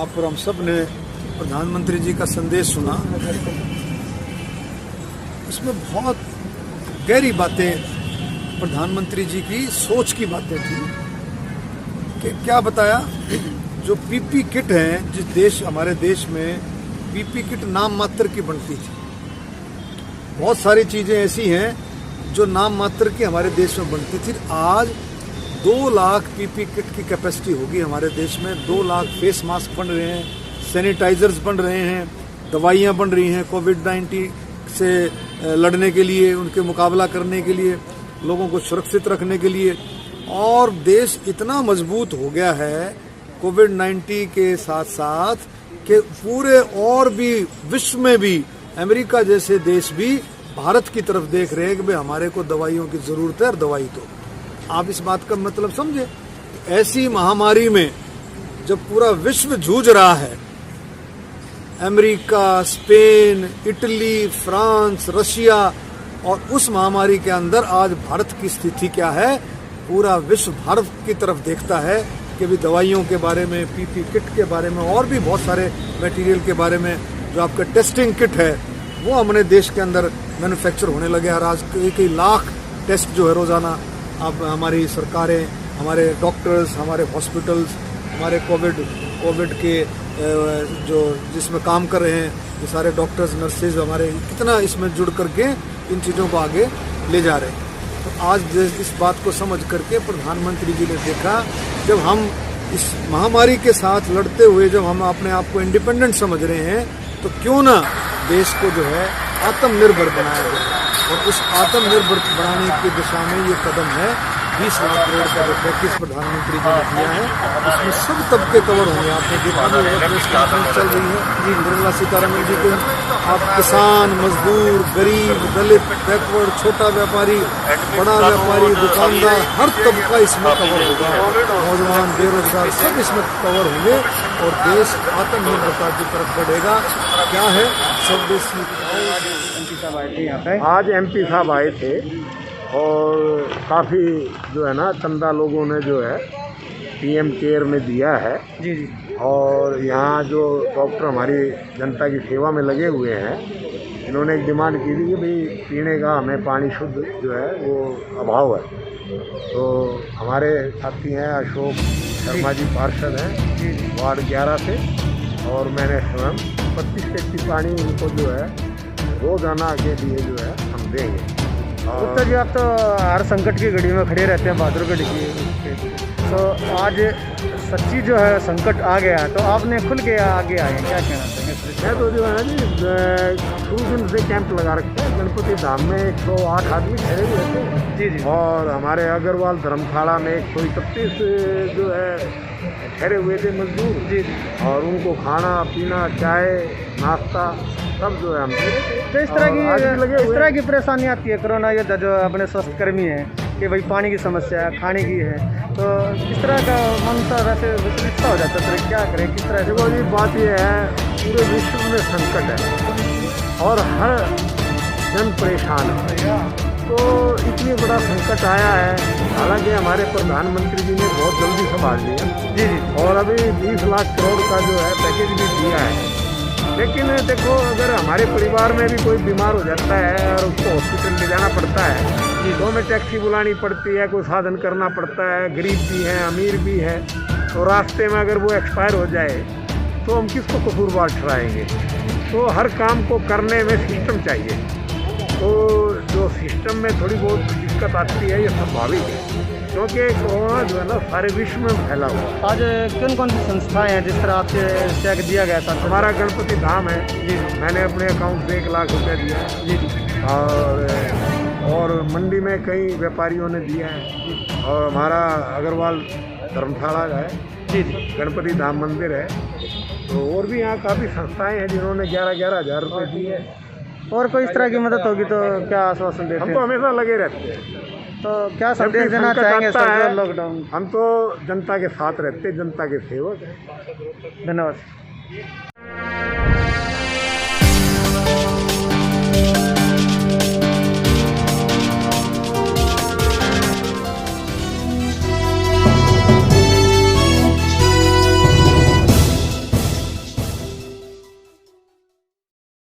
आप और हम सब ने प्रधानमंत्री जी का संदेश सुना। इसमें बहुत गहरी बातें, प्रधानमंत्री जी की सोच की बातें थी कि क्या बताया, जो पीपी किट है, जिस देश हमारे देश में पीपी किट नाम मात्र की बनती थी। बहुत सारी चीज़ें ऐसी हैं जो नाम मात्र की हमारे देश में बनती थी। आज 2 लाख पीपी किट की कैपेसिटी होगी हमारे देश में। 2 लाख फेस मास्क बन रहे हैं, सैनिटाइजर्स बन रहे हैं, दवाइयाँ बन रही हैं कोविड-19 से लड़ने के लिए, उनके मुकाबला करने के लिए, लोगों को सुरक्षित रखने के लिए। और देश इतना मजबूत हो गया है कोविड-19 के साथ साथ कि पूरे और भी विश्व में भी अमेरिका जैसे देश भी भारत की तरफ देख रहे हैं कि भाई हमारे को दवाइयों की जरूरत है और दवाई तो आप इस बात का मतलब समझे। ऐसी महामारी में जब पूरा विश्व जूझ रहा है, America, Spain, Italy, France, Russia, और उस महामारी के अंदर आज भारत की स्थिति क्या है, पूरा विश्व भारत की तरफ देखता है कि भी दवाइयों के बारे में, पीपी किट के बारे में और भी बहुत सारे मटेरियल के बारे में, जो आपका टेस्टिंग किट है वो हमारे देश के अंदर मैन्युफैक्चर होने लगे। और आज कई लाख टेस्ट जो है रोजाना अब हमारी सरकारें, हमारे डॉक्टर्स, हमारे हॉस्पिटल्स, हमारे कोविड के जो जिसमें काम कर रहे हैं ये सारे डॉक्टर्स, नर्सेज हमारे कितना इसमें जुड़ करके इन चीज़ों को आगे ले जा रहे हैं। तो आज इस बात को समझ करके प्रधानमंत्री जी ने देखा, जब हम इस महामारी के साथ लड़ते हुए जब हम अपने आप को इंडिपेंडेंट समझ रहे हैं, तो क्यों ना देश को जो है आत्मनिर्भर बनाया जाए। और उस आत्मनिर्भर बनाने की दिशा में ये कदम है 20 लाख करोड़ का जो पैकेज प्रधानमंत्री जी ने दिया है, उसमें सब तबके कवर होंगे। आपने देखा प्रेस कॉन्फ्रेंस चल रही है जी, निर्मला सीतारमण जी के, आप किसान, मजदूर, गरीब, दलित, बैकवर्ड, छोटा व्यापारी, बड़ा व्यापारी, दुकानदार, हर तबका इसमें कवर होगा। नौजवान, बेरोजगार, सब इसमें कवर होंगे और देश आत्मनिर्भरता की तरफ बढ़ेगा। क्या है, सब देश में एमपी साहब आए थे यहाँ पे। आज एमपी साहब आए थे और काफ़ी जो है ना चंदा लोगों ने जो है पीएम केयर में दिया है जी जी। और यहाँ जो डॉक्टर हमारी जनता की सेवा में लगे हुए हैं, इन्होंने एक डिमांड की थी कि भाई पीने का हमें पानी शुद्ध जो है वो अभाव है। तो हमारे साथी हैं अशोक शर्मा जी, पार्षद हैं वार्ड 11 से, और मैंने स्वयं 25 टैक्सी पानी उनको जो है रोजाना के लिए जो है हम देंगे। गुप्ता जी, आप तो हर संकट की घड़ी में खड़े रहते हैं, बहादुर गढ़ की। तो आज सच्ची जो है संकट आ गया, तो आपने खुल के आगे आए, क्या कहना चाहेंगे? मैं तो जो है ना जी शुरू दिन से कैंप लगा रखे हैं गणपति धाम में। 108 आदमी ठहरे हुए थे जी जी। और हमारे अग्रवाल धर्मशाला में 131 जो है ठहरे हुए थे मजदूर जी। और उनको खाना पीना, चाय, नाश्ता सब जो है हम तो इस तरह की परेशानी आती है कोरोना योद्धा जो अपने स्वास्थ्य कर्मी हैं कि भाई पानी की समस्या है, खाने की है, तो किस तरह का मनसा वैसे विचलित हो जाता है, क्या करें, किस तरह से? देखो जी, बात यह है पूरे विश्व में संकट है और हर जन परेशान है। तो इतनी बड़ा संकट आया है, हालांकि हमारे प्रधानमंत्री जी ने बहुत जल्दी संभाल लिया जी जी। और अभी 20 लाख करोड़ का जो है पैकेज भी दिया है। लेकिन देखो, अगर हमारे परिवार में भी कोई बीमार हो जाता है और उसको हॉस्पिटल ले जाना पड़ता है, तो हमें टैक्सी बुलानी पड़ती है, कोई साधन करना पड़ता है, गरीब भी है, अमीर भी है, तो रास्ते में अगर वो एक्सपायर हो जाए तो हम किसको कसूरवार ठहराएंगे? तो हर काम को करने में सिस्टम चाहिए। तो जो सिस्टम में थोड़ी बहुत दिक्कत आती है, ये स्वाभाविक है, क्योंकि कोरोना जो है ना सारे विश्व में फैला हुआ। आज कौन कौन सी संस्थाएं हैं जिस तरह आपसे चेक दिया गया था? हमारा गणपति धाम है जी, मैंने अपने अकाउंट से 1 लाख रुपया दिया जी जी। और मंडी में कई व्यापारियों ने दिया है, और हमारा अग्रवाल धर्मशाला है जी जी, गणपति धाम मंदिर है। तो और भी यहाँ काफ़ी संस्थाएं हैं जिन्होंने 11-11 हज़ार रुपये दिए हैं। और कोई इस तरह की मदद होगी तो क्या आश्वासन देते हम हैं? तो हमेशा लगे रहते हैं। तो क्या संदेश देना चाहेंगे सर लॉकडाउन? हम तो जनता के साथ रहते, जनता के सेवक हैं। धन्यवाद।